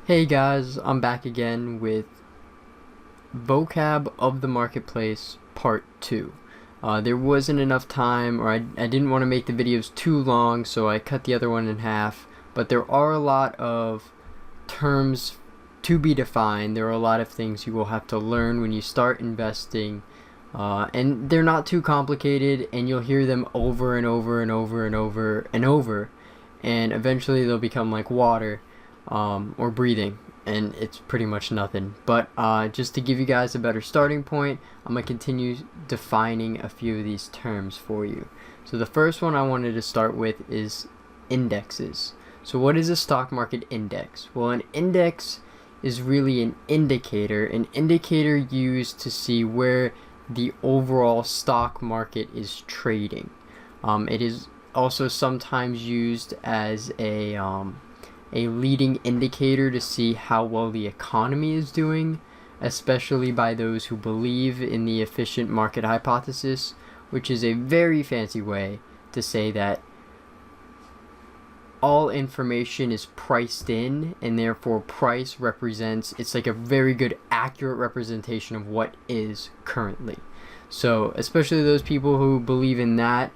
Hey guys, I'm back again with Vocab of the Marketplace Part 2. There wasn't enough time, or I didn't want to make the videos too long, so I cut the other one in half. But there are a lot of terms to be defined. There are a lot of things you will have to learn when you start investing. And they're not too complicated, and you'll hear them over and over and over and over and over. And eventually they'll become like water. Or breathing, and it's pretty much nothing. But just to give you guys a better starting point, I'm going to continue defining a few of these terms for you. So the first one I wanted to start with is indexes. So what is a stock market index? Well, an index is really an indicator used to see where the overall stock market is trading. It is also sometimes used as a leading indicator to see how well the economy is doing, especially by those who believe in the efficient market hypothesis, which is a very fancy way to say that all information is priced in, and therefore price represents, it's like a very good accurate representation of what is currently. So especially those people who believe in that,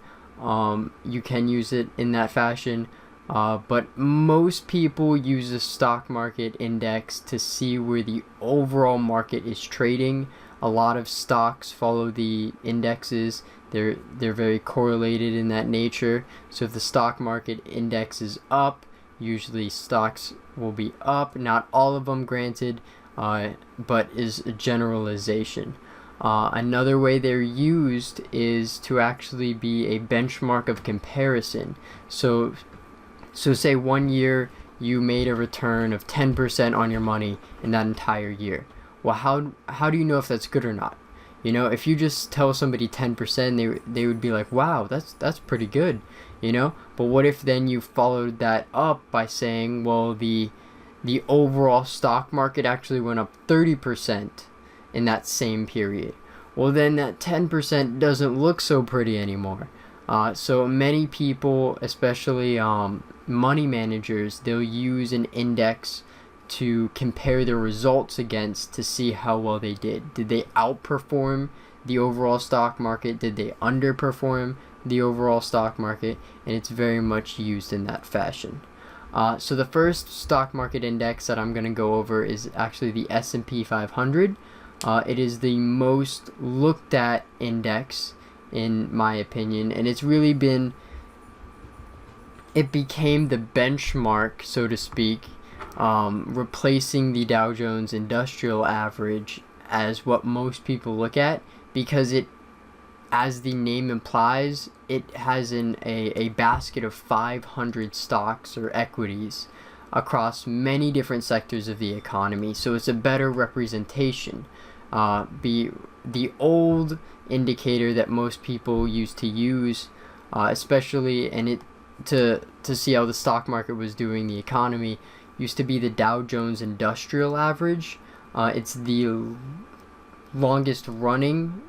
you can use it in that fashion. But most people use the stock market index to see where the overall market is trading. A lot of stocks follow the indexes. They're very correlated in that nature. So if the stock market index is up, usually stocks will be up. Not all of them, granted, but is a generalization. Another way they're used is to actually be a benchmark of comparison. So say 1 year you made a return of 10% on your money in that entire year. Well, how do you know if that's good or not? You know, if you just tell somebody 10%, they would be like, wow, that's pretty good, you know? But what if then you followed that up by saying, well, the overall stock market actually went up 30% in that same period? Well, then that 10% doesn't look so pretty anymore. So many people, especially money managers, they'll use an index to compare their results against to see how well they did. Did they outperform the overall stock market? Did they underperform the overall stock market? And it's very much used in that fashion. So the first stock market index that I'm going to go over is actually the S&P 500. It is the most looked at index, in my opinion, and it's really been, it became the benchmark, so to speak, replacing the Dow Jones Industrial Average as what most people look at, because it, as the name implies, it has a basket of 500 stocks or equities across many different sectors of the economy, so it's a better representation. The old indicator that most people used to use, especially to see how the stock market was doing, the economy, used to be the Dow Jones Industrial Average. It's the longest running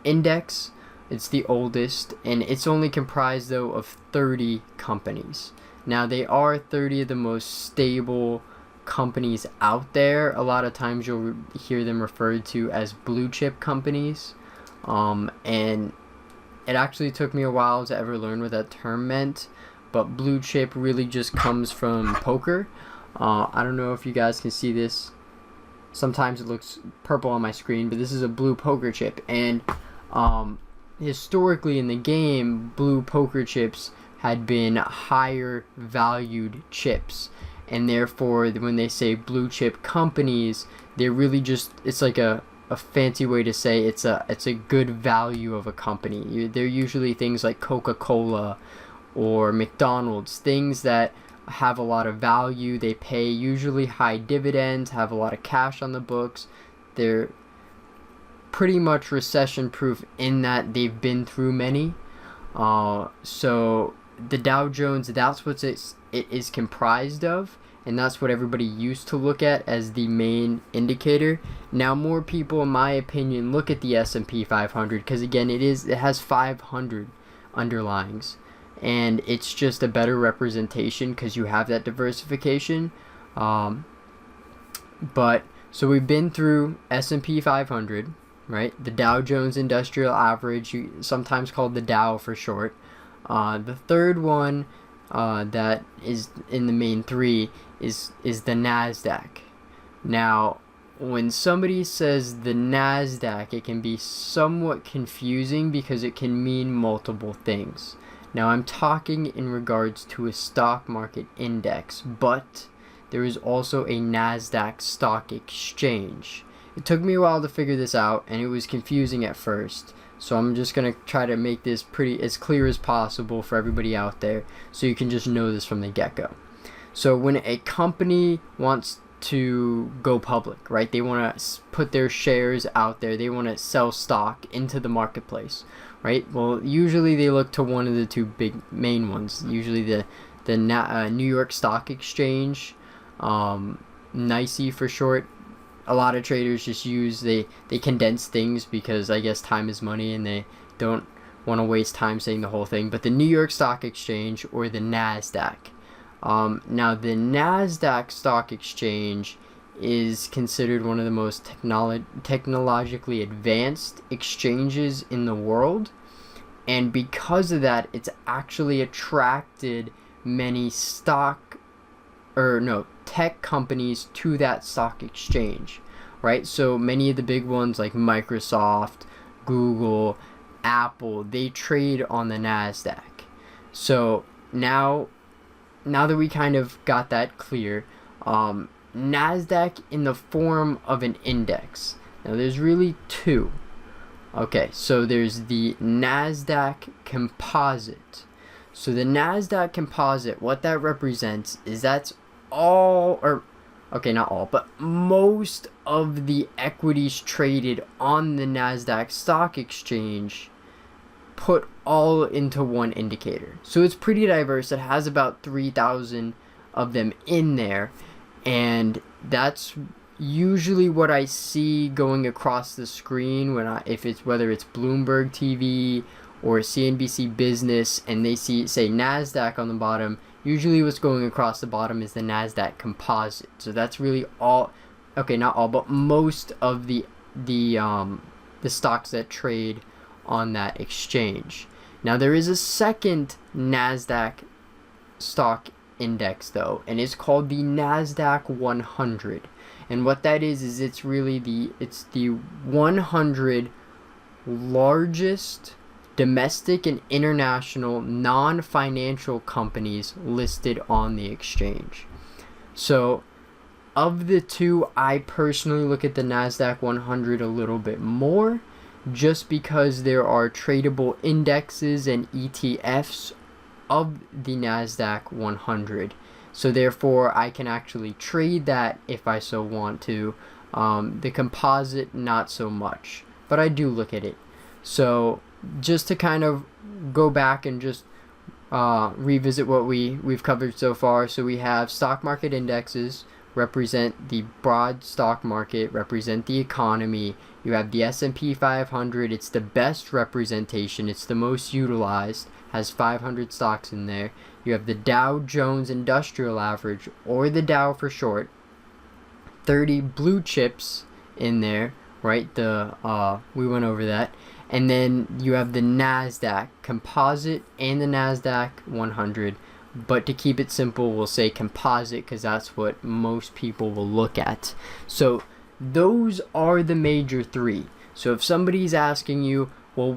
index, it's the oldest, and it's only comprised though of 30 companies. Now they are 30 of the most stable companies out there. A lot of times you'll hear them referred to as blue chip companies, and it actually took me a while to ever learn what that term meant, but blue chip really just comes from poker. I don't know if you guys can see this. Sometimes it looks purple on my screen, but this is a blue poker chip, and historically in the game, blue poker chips had been higher valued chips, and therefore when they say blue chip companies, they're really just, it's like a fancy way to say it's a good value of a company. They're usually things like Coca-Cola or McDonald's, things that have a lot of value. They pay usually high dividends, have a lot of cash on the books. They're pretty much recession proof in that they've been through many. So the Dow Jones, that's what it is comprised of, and that's what everybody used to look at as the main indicator. Now more people, in my opinion, look at the S&P 500 because again it has 500 underlyings, and it's just a better representation because you have that diversification. But so we've been through S&P 500, right? The Dow Jones Industrial Average, sometimes called the Dow for short. The third one that is in the main three is the Nasdaq. Now, when somebody says the Nasdaq, it can be somewhat confusing because it can mean multiple things. Now, I'm talking in regards to a stock market index, but there is also a Nasdaq stock exchange. It took me a while to figure this out, and it was confusing at first. So I'm just going to try to make this as clear as possible for everybody out there, so you can just know this from the get-go. So when a company wants to go public, right? They want to put their shares out there. They want to sell stock into the marketplace, right? Well, usually they look to one of the two big main ones. Usually the New York Stock Exchange, NYSE for short. A lot of traders just they condense things because I guess time is money and they don't want to waste time saying the whole thing. But the New York Stock Exchange or the Nasdaq. Now the Nasdaq Stock Exchange is considered one of the most technologically advanced exchanges in the world, and because of that, it's actually attracted many tech companies to that stock exchange, right? So many of the big ones like Microsoft, Google, Apple, they trade on the Nasdaq. So now that we kind of got that clear, Nasdaq in the form of an index. Now there's really two. Okay, so there's the Nasdaq Composite. So the Nasdaq Composite, what that represents is that's not all, but most of the equities traded on the Nasdaq Stock Exchange put all into one indicator. So it's pretty diverse. It has about 3,000 of them in there, and that's usually what I see going across the screen whether it's Bloomberg TV or CNBC Business, and they say Nasdaq on the bottom. Usually what's going across the bottom is the Nasdaq Composite. So that's really not all, but most of the stocks that trade on that exchange. Now there is a second Nasdaq stock index though, and it's called the Nasdaq 100. And what that is it's the 100 largest domestic and international non-financial companies listed on the exchange. So of the two, I personally look at the Nasdaq 100 a little bit more, just because there are tradable indexes and ETFs of the Nasdaq 100. So therefore, I can actually trade that if I so want to. The composite, not so much, but I do look at it. So just to kind of go back and just revisit what we've covered so far. So we have stock market indexes represent the broad stock market, represent the economy. You have the S&P 500. It's the best representation. It's the most utilized, has 500 stocks in there. You have the Dow Jones Industrial Average, or the Dow for short, 30 blue chips in there, right? We went over that. And then you have the Nasdaq Composite and the Nasdaq 100. But to keep it simple, we'll say composite because that's what most people will look at. So those are the major three. So if somebody's asking you, well,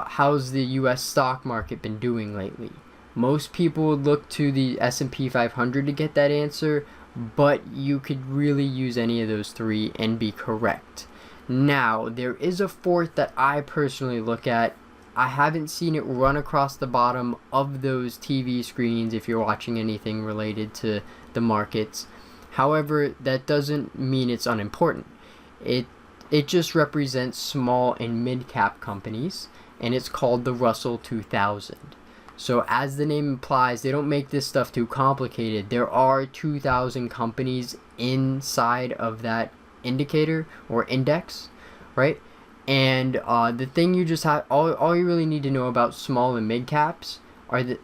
how's the U.S. stock market been doing lately? Most people would look to the S&P 500 to get that answer, but you could really use any of those three and be correct. Now, there is a fourth that I personally look at. I haven't seen it run across the bottom of those TV screens if you're watching anything related to the markets. However, that doesn't mean it's unimportant. It just represents small and mid-cap companies, and it's called the Russell 2000. So as the name implies, they don't make this stuff too complicated. There are 2,000 companies inside of that indicator or index, right? And the thing you just have, all you really need to know about small and mid caps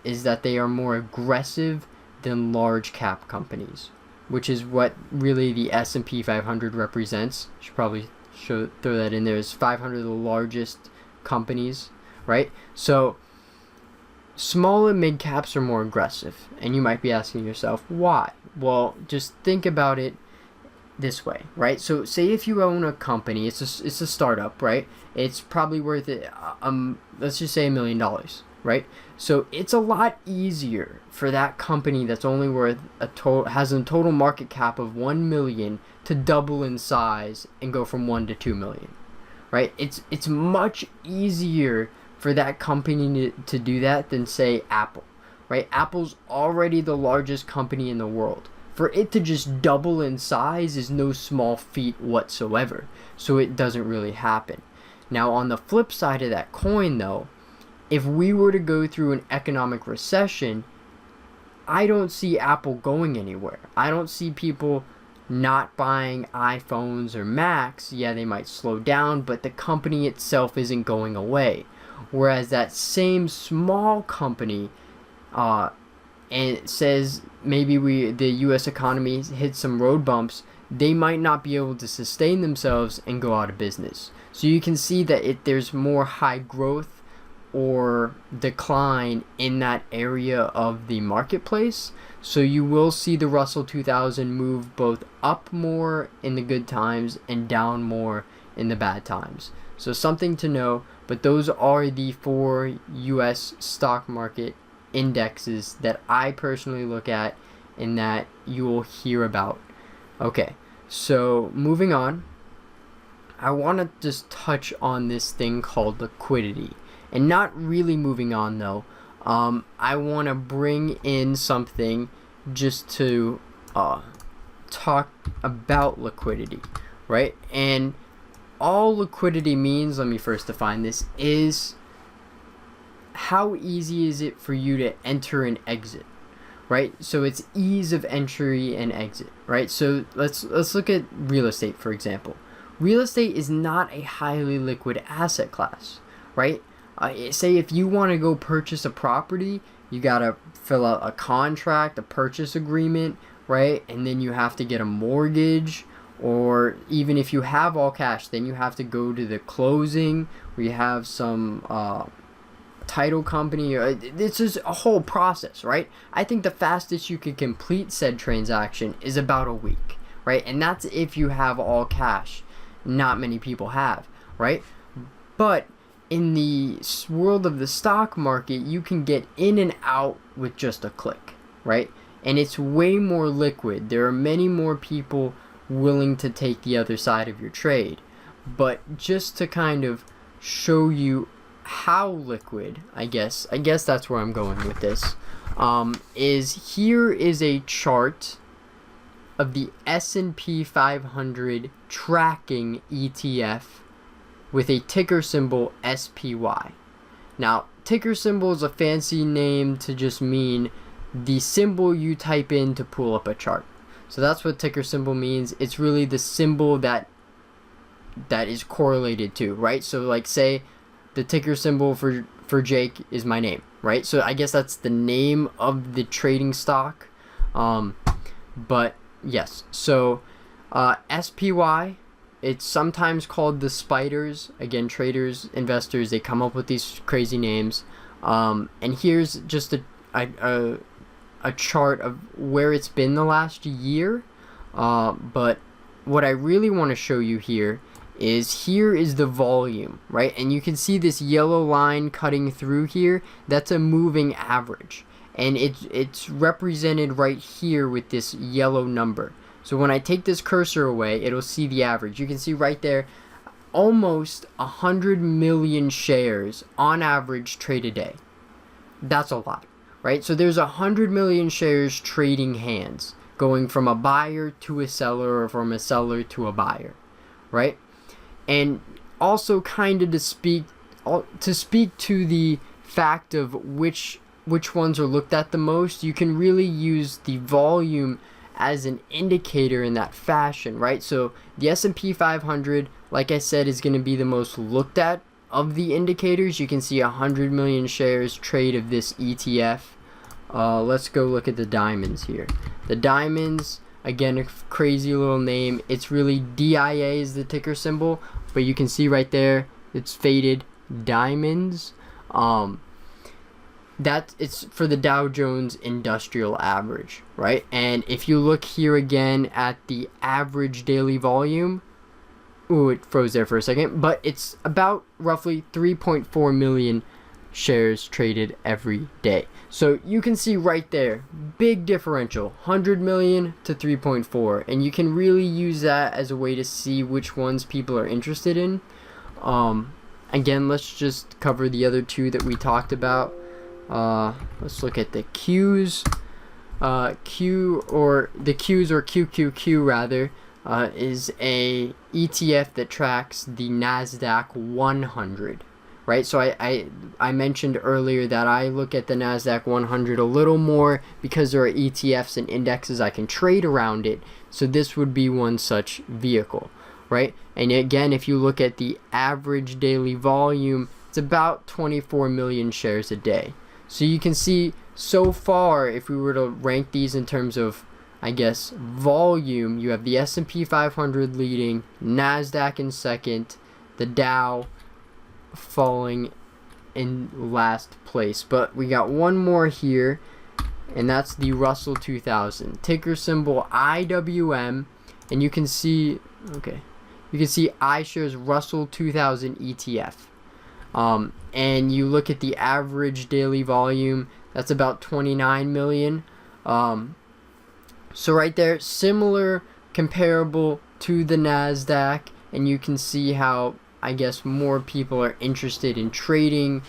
is that they are more aggressive than large cap companies, which is what really the S&P 500 represents. Should probably throw that in there. Is 500 of the largest companies, right? So small and mid caps are more aggressive, and you might be asking yourself why. Well, just think about it this way, right? So say if you own a company, it's a startup, right? It's probably worth let's just say $1 million, right? So it's a lot easier for that company that's only worth has a total market cap of 1 million to double in size and go from 1 to 2 million, right? It's much easier for that company to do that than say Apple, right? Apple's already the largest company in the world. For it to just double in size is no small feat whatsoever. So it doesn't really happen. Now on the flip side of that coin though, if we were to go through an economic recession, I don't see Apple going anywhere. I don't see people not buying iPhones or Macs. Yeah, they might slow down, but the company itself isn't going away. Whereas that same small company, and it says maybe the U.S. economy hit some road bumps, they might not be able to sustain themselves and go out of business. So you can see that there's more high growth or decline in that area of the marketplace. So you will see the Russell 2000 move both up more in the good times and down more in the bad times. So something to know, but those are the 4 U.S. stock market indexes that I personally look at and that you will hear about. Okay, so moving on, I want to just touch on this thing called liquidity. And not really moving on though, I want to bring in something just to talk about liquidity, right? And all liquidity means, let me first define this, is how easy is it for you to enter and exit, right? So it's ease of entry and exit, right? So let's look at real estate, for example. Real estate is not a highly liquid asset class, right? Say if you want to go purchase a property, you got to fill out a contract, a purchase agreement, right? And then you have to get a mortgage, or even if you have all cash, then you have to go to the closing where you have some title company. This is a whole process, right? I think the fastest you could complete said transaction is about a week, right? And that's if you have all cash. Not many people have, right? But in the world of the stock market, you can get in and out with just a click, right? And it's way more liquid. There are many more people willing to take the other side of your trade. But just to kind of show you how liquid, I guess that's where I'm going with this, is here is a chart of the S&P 500 tracking ETF with a ticker symbol SPY. Now, ticker symbol is a fancy name to just mean the symbol you type in to pull up a chart. So that's what ticker symbol means. It's really the symbol that is correlated to, right? So like say the ticker symbol for Jake is my name, right? So I guess that's the name of the trading stock. But yes, so SPY, it's sometimes called the spiders. Again, traders, investors, they come up with these crazy names. And here's just a chart of where it's been the last year. But what I really want to show you here is the volume, right? And you can see this yellow line cutting through here. That's a moving average. And it's represented right here with this yellow number. So when I take this cursor away, it'll see the average. You can see right there, almost 100 million shares on average trade a day. That's a lot, right? So there's 100 million shares trading hands, going from a buyer to a seller or from a seller to a buyer, right? And also kind of to speak to the fact of which ones are looked at the most, you can really use the volume as an indicator in that fashion, right? So the S&P 500, like I said, is going to be the most looked at of the indicators. You can see 100 million shares trade of this ETF. Let's go look at the diamonds here. The diamonds, Again, a crazy little name. It's really DIA is the ticker symbol, but you can see right there it's faded diamonds. That it's for the Dow Jones Industrial Average, right? And if you look here again at the average daily volume, ooh, it froze there for a second, but it's about roughly 3.4 million shares traded every day. So you can see right there, big differential, 100 million to 3.4, and you can really use that as a way to see which ones people are interested in. Again, let's just cover the other two that we talked about. Let's look at the Qs. QQQ rather, is a ETF that tracks the Nasdaq 100. Right, so I mentioned earlier that I look at the Nasdaq 100 a little more because there are ETFs and indexes I can trade around it. So this would be one such vehicle, right? And again, if you look at the average daily volume, it's about 24 million shares a day. So you can see so far, if we were to rank these in terms of, I guess, volume, you have the S&P 500 leading, Nasdaq in second, the Dow falling in last place. But we got one more here, and that's the Russell 2000, ticker symbol IWM, and you can see, okay, you can see iShares Russell 2000 ETF. And you look at the average daily volume, that's about 29 million. So right there, similar, comparable to the Nasdaq, and you can see how, I guess, more people are interested in trading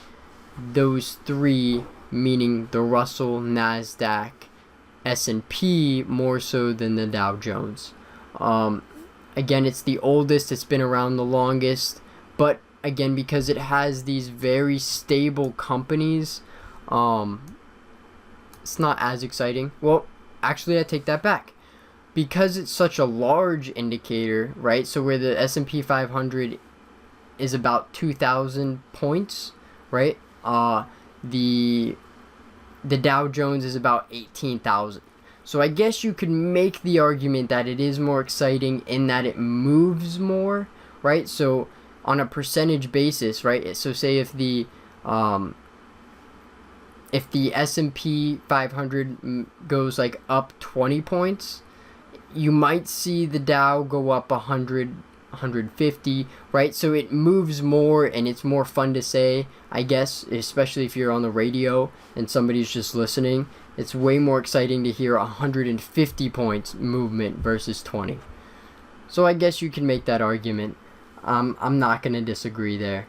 those three, meaning the Russell, Nasdaq, S&P, more so than the Dow Jones. Again, it's the oldest, it's been around the longest, but again, because it has these very stable companies, it's not as exciting. Well, actually, I take that back. Because it's such a large indicator, right? So where the S&P 500 is about 2,000 points, right? The Dow Jones is about 18,000. So I guess you could make the argument that it is more exciting in that it moves more, right? So on a percentage basis, right? So say if the S&P 500 goes like up 20 points, you might see the Dow go up 100, 150, right? So it moves more and it's more fun to say, I guess, especially if you're on the radio and somebody's just listening. It's way more exciting to hear 150 points movement versus 20. So I guess you can make that argument. I'm not going to disagree there.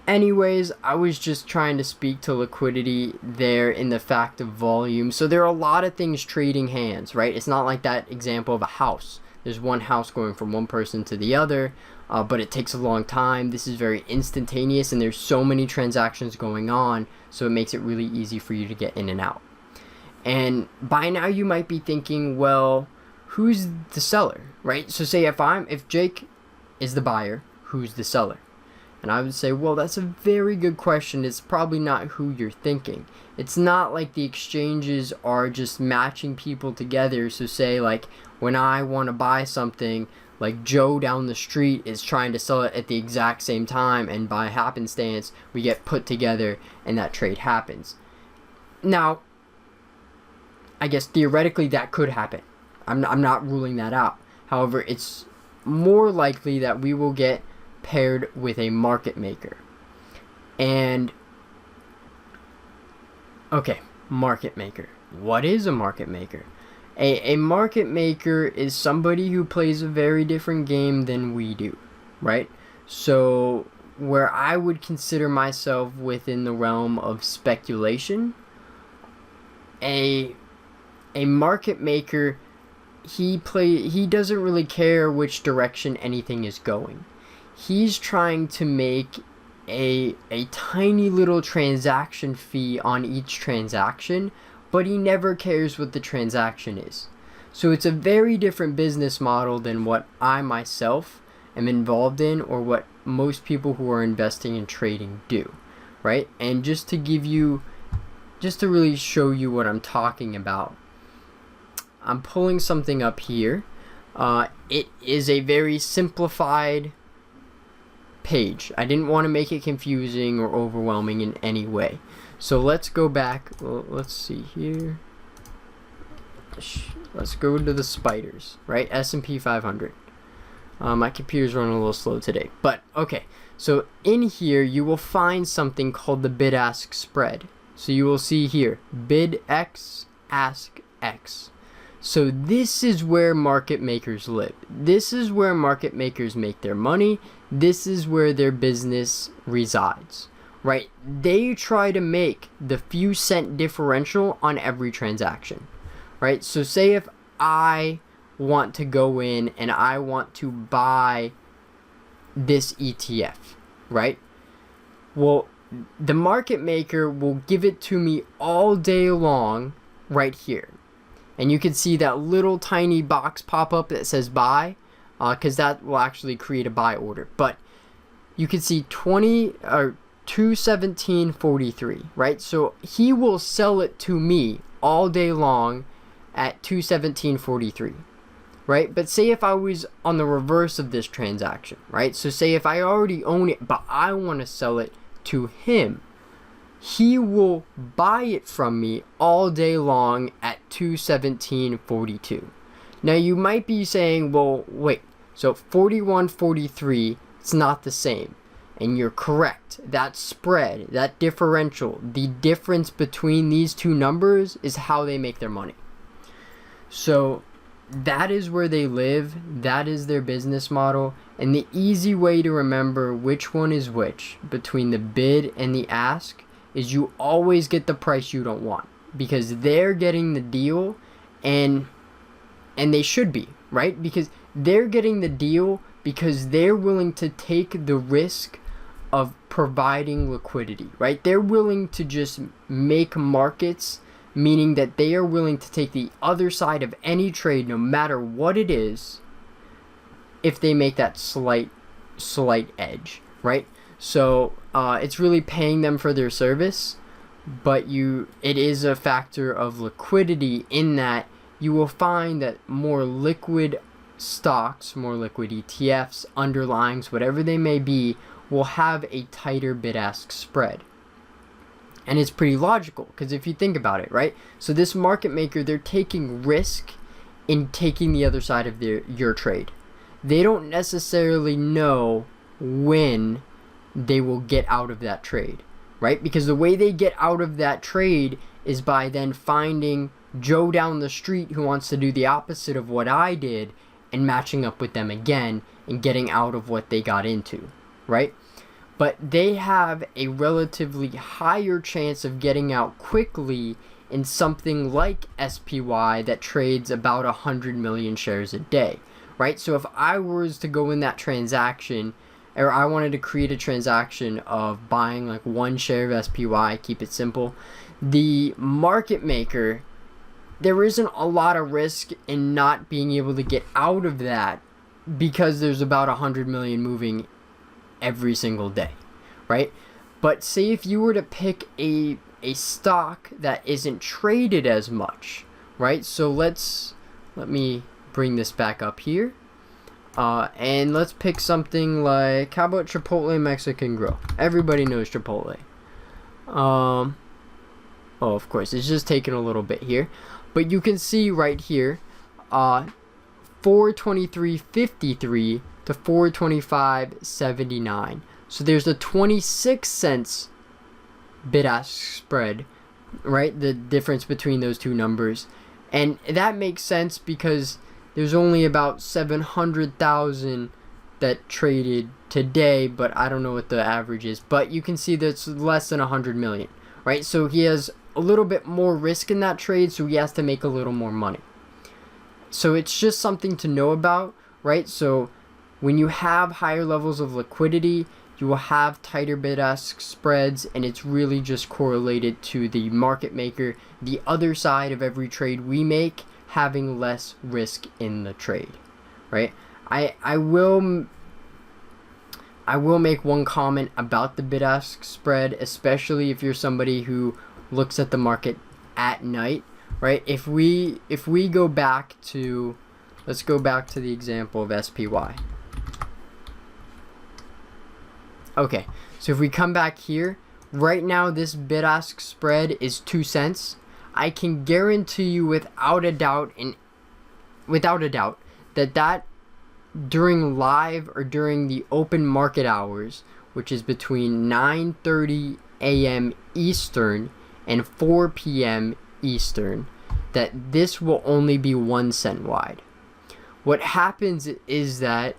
Anyways, I was just trying to speak to liquidity there in the fact of volume. So there are a lot of things trading hands, right? It's not like that example of a house. There's one house going from one person to the other, but it takes a long time. This is very instantaneous, and there's so many transactions going on, so it makes it really easy for you to get in and out. And by now you might be thinking, well, who's the seller, right? So say if Jake is the buyer, who's the seller? And I would say, well, that's a very good question. It's probably not who you're thinking. It's not like the exchanges are just matching people together. So say like when I want to buy something, like Joe down the street is trying to sell it at the exact same time, and by happenstance we get put together and that trade happens. Now, I guess theoretically that could happen. I'm not ruling that out. However, it's more likely that we will get paired with a market maker. And okay, market maker. What is a market maker? A market maker is somebody who plays a very different game than we do, right? So where I would consider myself within the realm of speculation, a market maker, he doesn't really care which direction anything is going. He's trying to make a tiny little transaction fee on each transaction, but he never cares what the transaction is. So it's a very different business model than what I myself am involved in, or what most people who are investing and trading do, right? And just to really show you what I'm talking about, I'm pulling something up here. It is a very simplified page. I didn't want to make it confusing or overwhelming in any way. So let's go back. Well, let's see here. Let's go to the spiders, right? S&P 500. My computer's running a little slow today, but okay. So in here, you will find something called the bid-ask spread. So you will see here, bid X, ask X. So this is where market makers live. This is where market makers make their money. This is where their business resides, right? They try to make the few cent differential on every transaction, right? So say if I want to go in and I want to buy this ETF, right? Well, the market maker will give it to me all day long right here. And you can see that little tiny box pop up that says buy, because that will actually create a buy order. But you can see 217.43, right? So he will sell it to me all day long at 217.43. Right? But say if I was on the reverse of this transaction, right? So say if I already own it, but I want to sell it to him, he will buy it from me all day long at 217.42. Now you might be saying, well, wait, so 41.43, it's not the same. And you're correct. That spread, that differential, the difference between these two numbers is how they make their money. So that is where they live. That is their business model. And the easy way to remember which one is which between the bid and the ask is you always get the price you don't want, because they're getting the deal, and they should be, right? Because they're getting the deal because they're willing to take the risk of providing liquidity, right? They're willing to just make markets, meaning that they are willing to take the other side of any trade, no matter what it is, if they make that slight edge, right? So it's really paying them for their service, but it is a factor of liquidity in that you will find that more liquid stocks, more liquid ETFs, underlyings, whatever they may be, will have a tighter bid-ask spread. And it's pretty logical, because if you think about it, right? So this market maker, they're taking risk in taking the other side of your trade. They don't necessarily know when they will get out of that trade, right? Because the way they get out of that trade is by then finding Joe down the street who wants to do the opposite of what I did and matching up with them again and getting out of what they got into, right? But they have a relatively higher chance of getting out quickly in something like SPY that trades about 100 million shares a day, right? So if I was to go in that transaction, or I wanted to create a transaction of buying like one share of SPY, keep it simple, the market maker, there isn't a lot of risk in not being able to get out of that because there's about 100 million moving every single day, right? But say if you were to pick a stock that isn't traded as much, right? So let me bring this back up here, and let's pick something like, how about Chipotle Mexican Grill? Everybody knows Chipotle. Oh, of course, it's just taking a little bit here, but you can see right here, 423.53 to 425.79. So there's a 26 cents bid-ask spread, right? The difference between those two numbers. And that makes sense because there's only about 700,000 that traded today, but I don't know what the average is. But you can see that's less than 100 million, right? So he has a little bit more risk in that trade, so he has to make a little more money. So it's just something to know about, right? So when you have higher levels of liquidity, you will have tighter bid-ask spreads, and it's really just correlated to the market maker, the other side of every trade we make, having less risk in the trade, right? I will make one comment about the bid-ask spread, especially if you're somebody who looks at the market at night. right? If we go back to, let's go back to the example of SPY. Okay, so if we come back here, right now this bid-ask spread is 2 cents. I can guarantee you without a doubt that during live or during the open market hours, which is between 9:30 a.m. Eastern and 4 p.m. Eastern, that this will only be 1 cent wide. What happens is that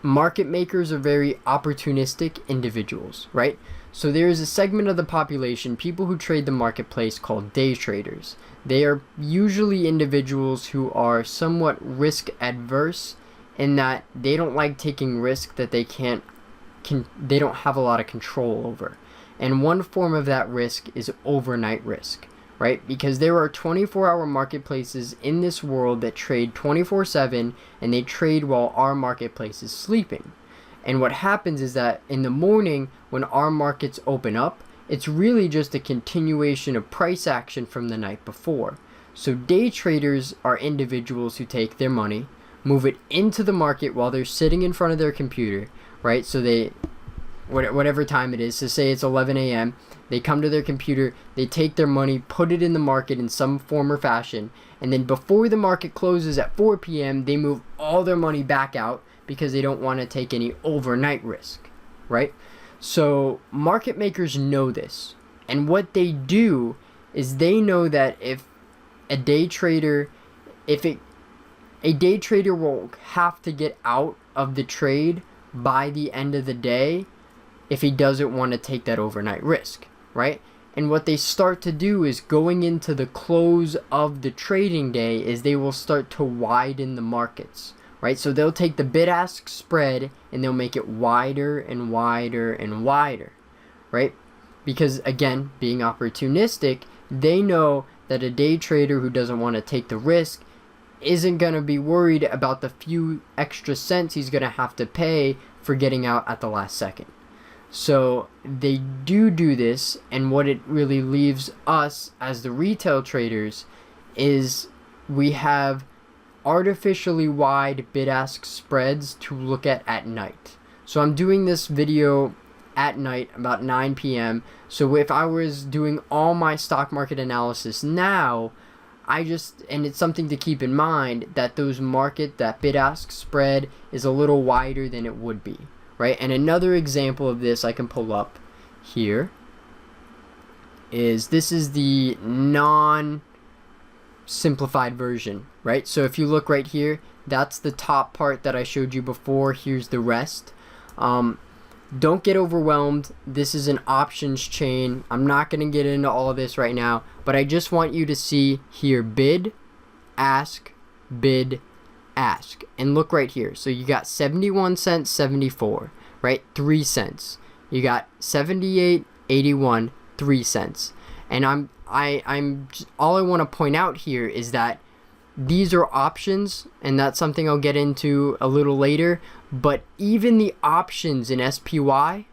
market makers are very opportunistic individuals, right? So there is a segment of the population, people who trade the marketplace, called day traders. They are usually individuals who are somewhat risk adverse in that they don't like taking risk that they don't have a lot of control over. And one form of that risk is overnight risk, right? Because there are 24-hour marketplaces in this world that trade 24/7, and they trade while our marketplace is sleeping. And what happens is that in the morning, when our markets open up, it's really just a continuation of price action from the night before. So day traders are individuals who take their money, move it into the market while they're sitting in front of their computer, right? So they, whatever time it is, so say it's 11 a.m., they come to their computer, they take their money, put it in the market in some form or fashion, and then before the market closes at 4 p.m., they move all their money back out because they don't want to take any overnight risk, right? So market makers know this, and what they do is they know that if a day trader will have to get out of the trade by the end of the day if he doesn't want to take that overnight risk, right? And what they start to do is, going into the close of the trading day, is they will start to widen the markets, right? So they'll take the bid-ask spread and they'll make it wider and wider and wider, right? Because again, being opportunistic, they know that a day trader who doesn't want to take the risk isn't going to be worried about the few extra cents he's going to have to pay for getting out at the last second. So they do this, and what it really leaves us as the retail traders is we have artificially wide bid-ask spreads to look at night. So I'm doing this video at night about 9 p.m. So if I was doing all my stock market analysis now, and it's something to keep in mind that that bid-ask spread is a little wider than it would be, right? And another example of this I can pull up here is, this is the non-simplified version, right? So if you look right here, that's the top part that I showed you before. Here's the rest. Don't get overwhelmed. This is an options chain. I'm not going to get into all of this right now, but I just want you to see here, bid, ask, and look right here. So you got 71 cents, 74, right? 3 cents. You got 78, 81, 3 cents. And all I want to point out here is that these are options, and that's something I'll get into a little later, but even the options in SPY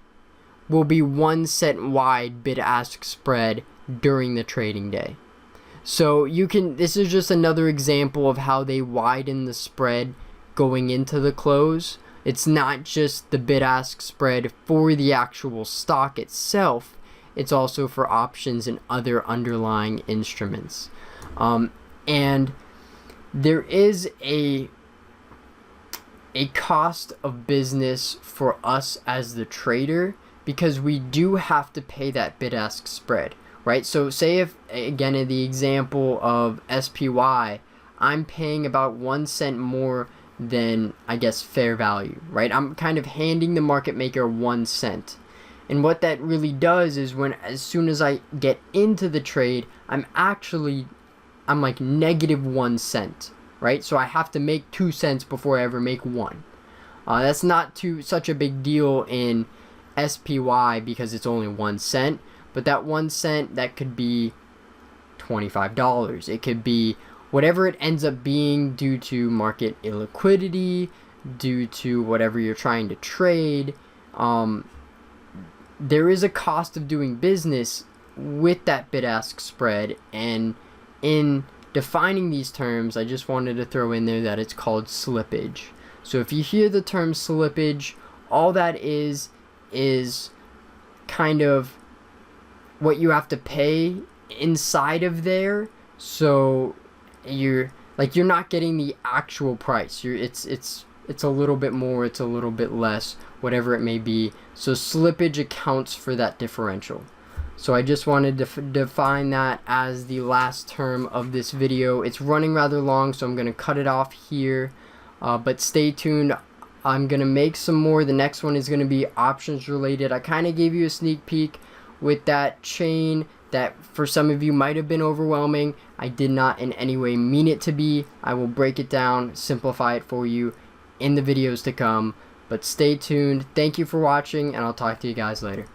will be 1 cent wide bid-ask spread during the trading day. So this is just another example of how they widen the spread going into the close. It's not just the bid-ask spread for the actual stock itself, it's also for options and other underlying instruments. And there is a cost of business for us as the trader, because we do have to pay that bid-ask spread, right? So say if, again, in the example of SPY, I'm paying about 1 cent more than, I guess, fair value, right? I'm kind of handing the market maker 1 cent. And what that really does is, as soon as I get into the trade, I'm like -1 cent, right? So I have to make 2 cents before I ever make 1. That's not such a big deal in SPY because it's only 1 cent, but that 1 cent, that could be $25. It could be whatever it ends up being due to market illiquidity, due to whatever you're trying to trade. There is a cost of doing business with that bid-ask spread. And in defining these terms, I just wanted to throw in there that it's called slippage. So if you hear the term slippage, all that is kind of what you have to pay inside of there. So you're not getting the actual price. It's a little bit more, it's a little bit less, whatever it may be. So slippage accounts for that differential. So I just wanted to define that as the last term of this video. It's running rather long, so I'm going to cut it off here. But stay tuned. I'm going to make some more. The next one is going to be options related. I kind of gave you a sneak peek with that chain that for some of you might have been overwhelming. I did not in any way mean it to be. I will break it down, simplify it for you in the videos to come. But stay tuned. Thank you for watching, and I'll talk to you guys later.